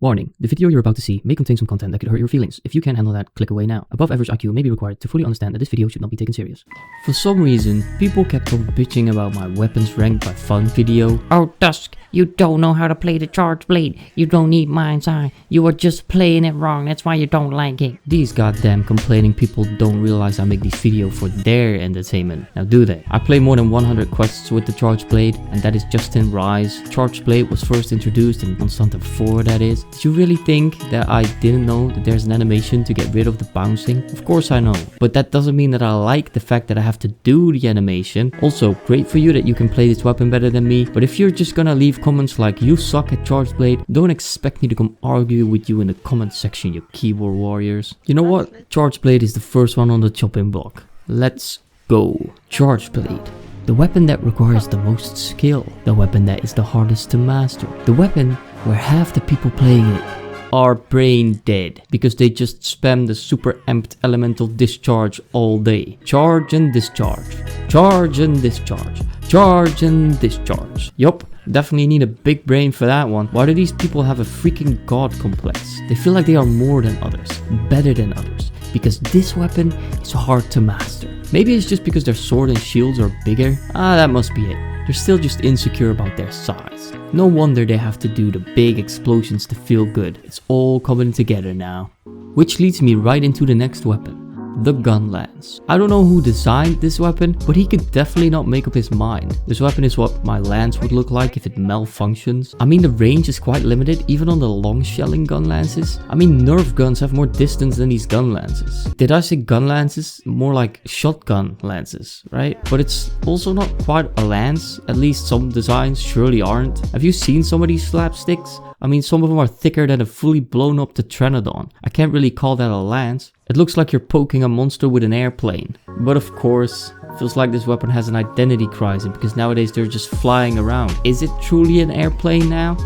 Warning, the video you're about to see may contain some content that could hurt your feelings. If you can't handle that, click away now. Above average IQ may be required to fully understand that this video should not be taken serious. For some reason, people kept on bitching about my weapons ranked by fun video. Oh Dusk, you don't know how to play the charge blade. You don't need mind's eye. You are just playing it wrong. That's why you don't like it. These goddamn complaining people don't realize I make these videos for their entertainment. Now do they? I play more than 100 quests with the charge blade, and that is just in Rise. Charge blade was first introduced in Constanta 4, that is. Did you really think that I didn't know that there's an animation to get rid of the bouncing? Of course I know, but that doesn't mean that I like the fact that I have to do the animation. Also, great for you that you can play this weapon better than me, but if you're just gonna leave comments like you suck at charge blade, don't expect me to come argue with you in the comment section, you keyboard warriors. You know what? Charge blade is the first one on the chopping block. Let's go. Charge blade. The weapon that requires the most skill. The weapon that is the hardest to master. The weapon where half the people playing it are brain dead because they just spam the super amped elemental discharge all day. Charge and discharge. Charge and discharge. Charge and discharge. Yup, definitely need a big brain for that one. Why do these people have a freaking god complex? They feel like they are more than others, better than others, because this weapon is hard to master. Maybe it's just because their sword and shields are bigger. That must be it. They're still just insecure about their size. No wonder they have to do the big explosions to feel good. It's all coming together now. Which leads me right into the next weapon. The Gunlance. I don't know who designed this weapon, but he could definitely not make up his mind. This weapon is what my lance would look like if it malfunctions. I mean, the range is quite limited, even on the long shelling gun lances. I mean, Nerf guns have more distance than these gun lances. Did I say gun lances? More like shotgun lances, right? But it's also not quite a lance. At least some designs surely aren't. Have you seen some of these slapsticks? I mean, some of them are thicker than a fully blown up Tetranodon. I can't really call that a lance. It looks like you're poking a monster with an airplane. But of course, it feels like this weapon has an identity crisis because nowadays they're just flying around. Is it truly an airplane now?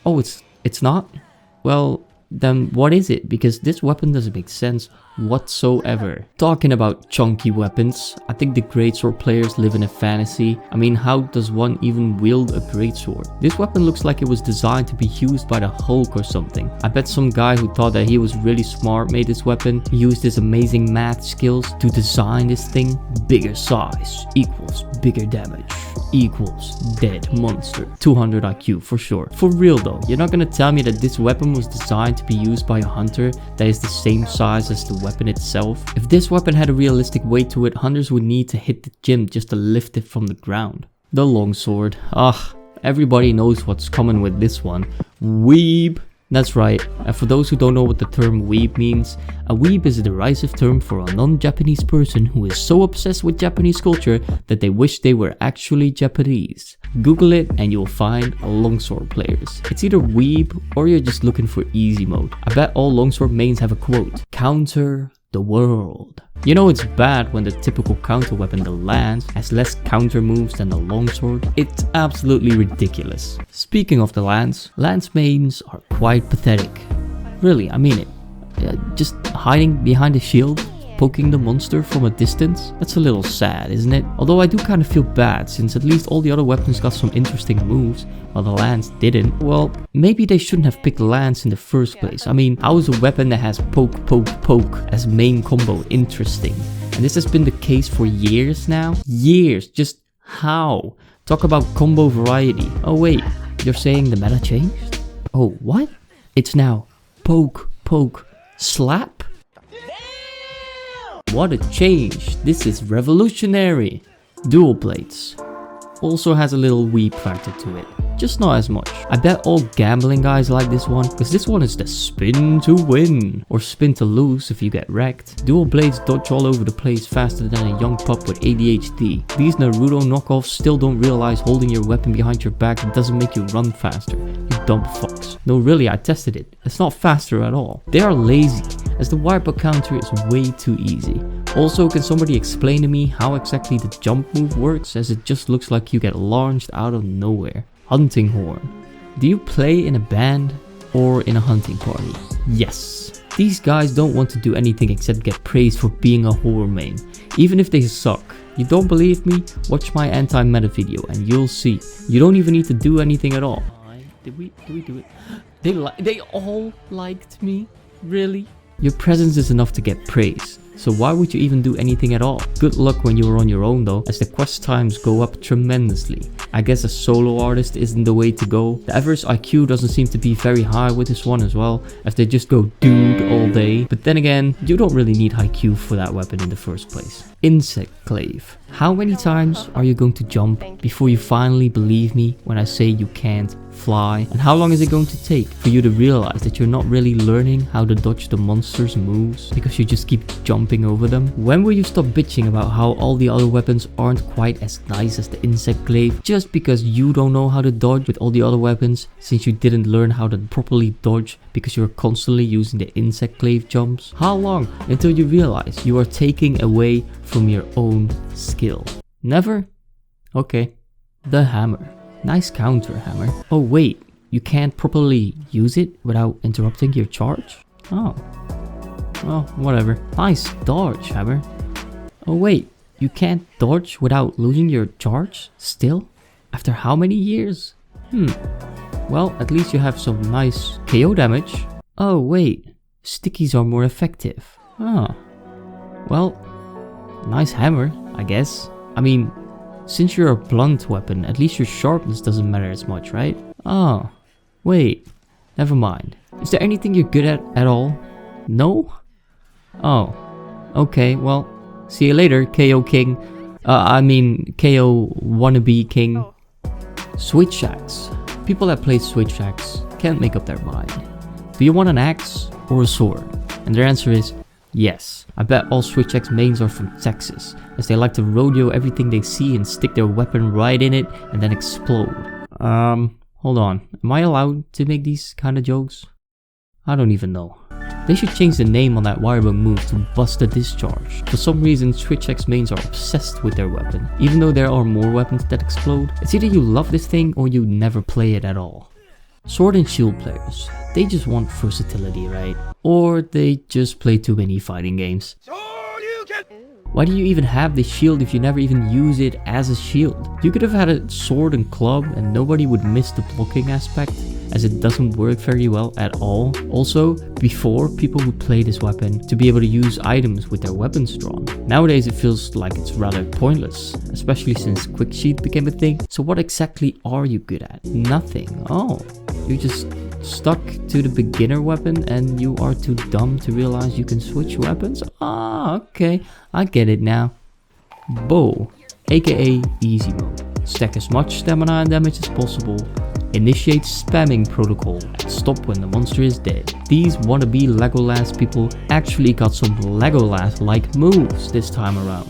Oh, it's not? Well, then what is it? Because this weapon doesn't make sense whatsoever. Talking about chunky weapons, I think the Greatsword players live in a fantasy. I mean, how does one even wield a Greatsword? This weapon looks like it was designed to be used by the Hulk or something. I bet some guy who thought that he was really smart made this weapon. He used his amazing math skills to design this thing. Bigger size equals bigger damage equals dead monster. 200 IQ for sure. For real though, you're not gonna tell me that this weapon was designed to be used by a hunter that is the same size as the weapon itself? If this weapon had a realistic weight to it, hunters would need to hit the gym just to lift it from the ground. The longsword. Everybody knows what's coming with this one. Weeb. That's right, and for those who don't know what the term weeb means, a weeb is a derisive term for a non-Japanese person who is so obsessed with Japanese culture that they wish they were actually Japanese. Google it and you'll find longsword players. It's either weeb or you're just looking for easy mode. I bet all longsword mains have a quote: counter the world. You know it's bad when the typical counter weapon, the lance, has less counter moves than the longsword. It's absolutely ridiculous. Speaking of the lance mains are quite pathetic. Really, I mean it. Just hiding behind a shield, poking the monster from a distance. That's a little sad, isn't it? Although I do kind of feel bad, since at least all the other weapons got some interesting moves, while the lance didn't. Well, maybe they shouldn't have picked lance in the first place. I mean, how is a weapon that has poke, poke, poke as main combo interesting? And this has been the case for years now. Years. Just how? Talk about combo variety. Oh wait, you're saying the meta changed? Oh, what? It's now poke, poke, slap? What a change. This is revolutionary. Dual blades also has a little weep factor to it, just not as much. I bet all gambling guys like this one, because this one is the spin to win, or spin to lose if you get wrecked. Dual blades dodge all over the place faster than a young pup with ADHD. These Naruto knockoffs still don't realize holding your weapon behind your back doesn't make you run faster, you dumb fucks. No really, I tested it. It's not faster at all. They are lazy, as the wipeout counter is way too easy. Also, can somebody explain to me how exactly the jump move works, as it just looks like you get launched out of nowhere. Hunting horn. Do you play in a band or in a hunting party? Yes. These guys don't want to do anything except get praised for being a horror main, even if they suck. You don't believe me? Watch my anti-meta video and you'll see. You don't even need to do anything at all. Did we do it? They all liked me? Really? Your presence is enough to get praise. So why would you even do anything at all? Good luck when you are on your own though, as the quest times go up tremendously. I guess a solo artist isn't the way to go. The average IQ doesn't seem to be very high with this one as well, as they just go dude all day. But then again, you don't really need IQ for that weapon in the first place. Insect glaive. How many times are you going to jump before you finally believe me when I say you can't fly? And how long is it going to take for you to realize that you're not really learning how to dodge the monster's moves because you just keep jumping over them? When will you stop bitching about how all the other weapons aren't quite as nice as the insect glaive just because you don't know how to dodge with all the other weapons, since you didn't learn how to properly dodge because you're constantly using the insect glaive jumps? How long until you realize you are taking away from your own skill? Never? Okay. The hammer. Nice counter, hammer. Oh wait, you can't properly use it without interrupting your charge? Oh. Well, whatever. Nice dodge, hammer. Oh wait, you can't dodge without losing your charge? Still? After how many years? Well, at least you have some nice KO damage. Oh wait, stickies are more effective. Oh. Well, nice hammer, I guess. I mean, since you're a blunt weapon, at least your sharpness doesn't matter as much, right? Oh, wait, never mind. Is there anything you're good at all? No? Oh, okay, well, see you later, KO King. KO wannabe King. Switch axe. People that play switch axe can't make up their mind. Do you want an axe or a sword? And their answer is yes. I bet all switch axe mains are from Texas, as they like to rodeo everything they see and stick their weapon right in it and then explode. Hold on. Am I allowed to make these kind of jokes? I don't even know. They should change the name on that wirebug move to Bust a Discharge. For some reason, switch axe mains are obsessed with their weapon, even though there are more weapons that explode. It's either you love this thing or you never play it at all. Sword and shield players, they just want versatility, right? Or they just play too many fighting games. Why do you even have the shield if you never even use it as a shield? You could have had a sword and club and nobody would miss the blocking aspect, as it doesn't work very well at all. Also, before, people would play this weapon to be able to use items with their weapons drawn. Nowadays it feels like it's rather pointless, especially since quick sheet became a thing. So what exactly are you good at? Nothing. Oh, you just stuck to the beginner weapon and you are too dumb to realize you can switch weapons? Ah, okay, I get it now. Bow, aka easy mode. Stack as much stamina and damage as possible. Initiate spamming protocol and stop when the monster is dead. These wannabe Legolas people actually got some Legolas-like moves this time around.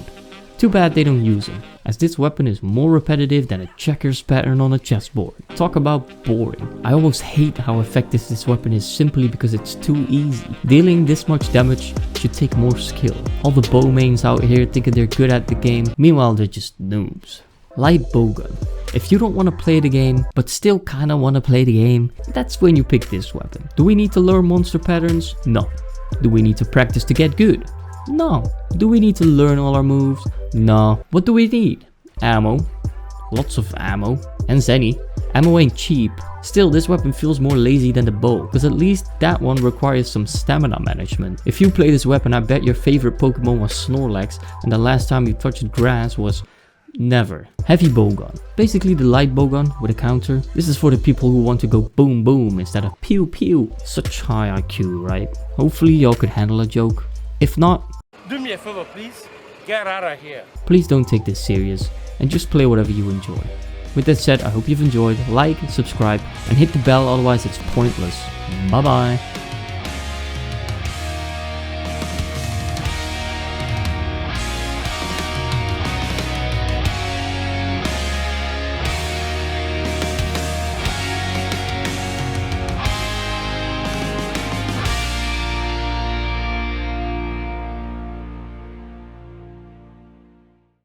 Too bad they don't use them, as this weapon is more repetitive than a checkers pattern on a chessboard. Talk about boring. I almost hate how effective this weapon is simply because it's too easy. Dealing this much damage should take more skill. All the bow mains out here thinking they're good at the game, meanwhile they're just noobs. Light bowgun. If you don't want to play the game, but still kinda want to play the game, that's when you pick this weapon. Do we need to learn monster patterns? No. Do we need to practice to get good? No. Do we need to learn all our moves? No. What do we need? Ammo. Lots of ammo. And Zenny. Ammo ain't cheap. Still, this weapon feels more lazy than the bow, because at least that one requires some stamina management. If you play this weapon, I bet your favorite Pokemon was Snorlax, and the last time you touched grass was never. Heavy bowgun. Basically the light bowgun with a counter. This is for the people who want to go boom boom instead of pew pew. Such high IQ, right? Hopefully y'all could handle a joke. If not, do me a favor, please. Get out of here. Please don't take this serious and just play whatever you enjoy. With that said, I hope you've enjoyed. Like, subscribe, and hit the bell, otherwise it's pointless. Bye bye.